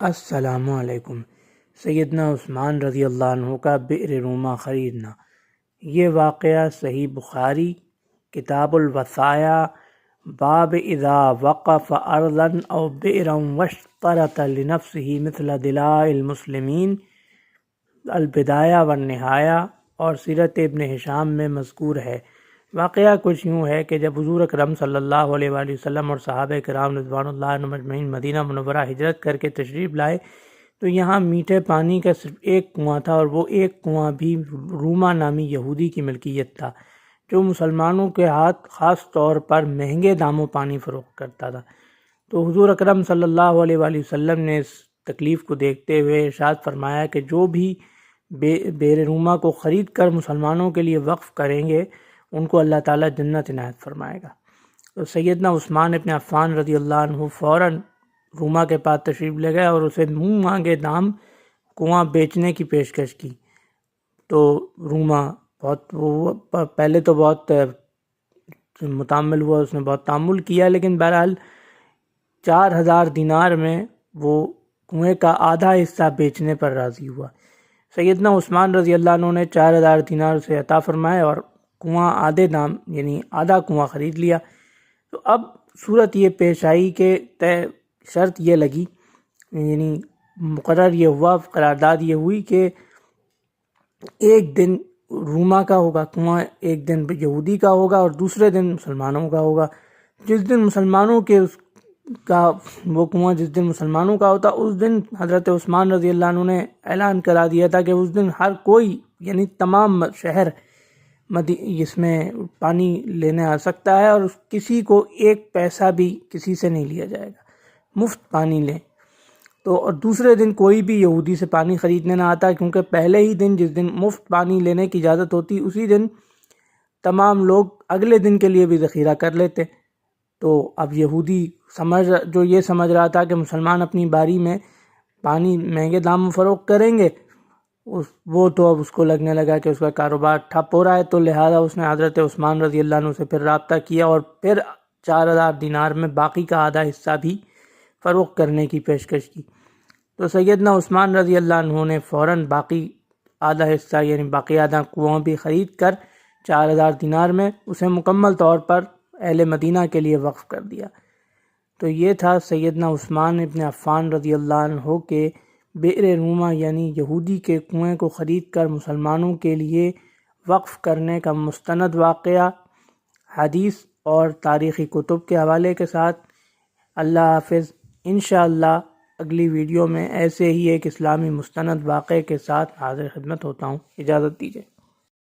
السلام علیکم۔ سیدنا عثمان رضی اللہ عنہ کا بئر روما خریدنا۔ یہ واقعہ صحیح بخاری کتاب الوصایا باب اذا وقف ارضا او بئرا واشترط لنفسه مثل دلاء المسلمین البدایہ والنہایہ اور سیرت ابن ہشام میں مذکور ہے۔ واقعہ کچھ یوں ہے کہ جب حضور اکرم صلی اللہ علیہ وآلہ وسلم اور صحابہ کرام رضوان اللہ عنہم اجمعین مدینہ منورہ ہجرت کر کے تشریف لائے تو یہاں میٹھے پانی کا صرف ایک کنواں تھا، اور وہ ایک کنواں بھی روما نامی یہودی کی ملکیت تھا جو مسلمانوں کے ہاتھ خاص طور پر مہنگے داموں پانی فروخت کرتا تھا۔ تو حضور اکرم صلی اللہ علیہ وآلہ وسلم نے اس تکلیف کو دیکھتے ہوئے ارشاد فرمایا کہ جو بھی بئر روما کو خرید کر مسلمانوں کے لیے وقف کریں گے ان کو اللہ تعالیٰ جنت عنایت فرمائے گا۔ تو سیدنا عثمان ابن عفان رضی اللہ عنہ فوراً روما کے پاس تشریف لے گئے اور اسے منہ مانگے دام کنواں بیچنے کی پیشکش کی۔ تو روما پہلے تو بہت متحمل ہوا، اس نے بہت تحمل کیا، لیکن بہرحال 4000 دینار میں وہ کنویں کا آدھا حصہ بیچنے پر راضی ہوا۔ سیدنا عثمان رضی اللہ عنہ نے 4000 دینار سے عطا فرمائے اور کنواں آدھے دام یعنی آدھا کنواں خرید لیا۔ تو اب صورت یہ پیش آئی کہ شرط یہ لگی، یعنی مقرر یہ ہوا، قرارداد یہ ہوئی کہ ایک دن روما کا ہوگا کنواں، ایک دن یہودی کا ہوگا اور دوسرے دن مسلمانوں کا ہوگا۔ جس دن مسلمانوں کے وہ کنواں جس دن مسلمانوں کا ہوتا، اس دن حضرت عثمان رضی اللہ عنہ نے اعلان کرا دیا تھا کہ اس دن ہر کوئی یعنی تمام شہر اس میں پانی لینے آ سکتا ہے، اور کسی کو ایک پیسہ بھی کسی سے نہیں لیا جائے گا، مفت پانی لیں۔ تو اور دوسرے دن کوئی بھی یہودی سے پانی خریدنے نہ آتا، کیونکہ پہلے ہی دن جس دن مفت پانی لینے کی اجازت ہوتی اسی دن تمام لوگ اگلے دن کے لیے بھی ذخیرہ کر لیتے۔ تو اب یہودی جو یہ سمجھ رہا تھا کہ مسلمان اپنی باری میں پانی مہنگے دام فروخت کریں گے، وہ تو اب اس کو لگنے لگا کہ اس کا کاروبار ٹھپ ہو رہا ہے، تو لہذا اس نے حضرت عثمان رضی اللہ عنہ سے پھر رابطہ کیا اور پھر 4000 دینار میں باقی کا آدھا حصہ بھی فروخت کرنے کی پیشکش کی۔ تو سیدنا عثمان رضی اللہ عنہ نے فوراً باقی آدھا حصہ یعنی باقی آدھا کنواں بھی خرید کر 4000 دینار میں اسے مکمل طور پر اہل مدینہ کے لیے وقف کر دیا۔ تو یہ تھا سیدنا عثمان ابن عفان رضی اللہ عنہ کے بئر روما یعنی یہودی کے کنویں کو خرید کر مسلمانوں کے لیے وقف کرنے کا مستند واقعہ، حدیث اور تاریخی کتب کے حوالے کے ساتھ۔ اللہ حافظ۔ انشاءاللہ اگلی ویڈیو میں ایسے ہی ایک اسلامی مستند واقعے کے ساتھ حاضر خدمت ہوتا ہوں۔ اجازت دیجیے۔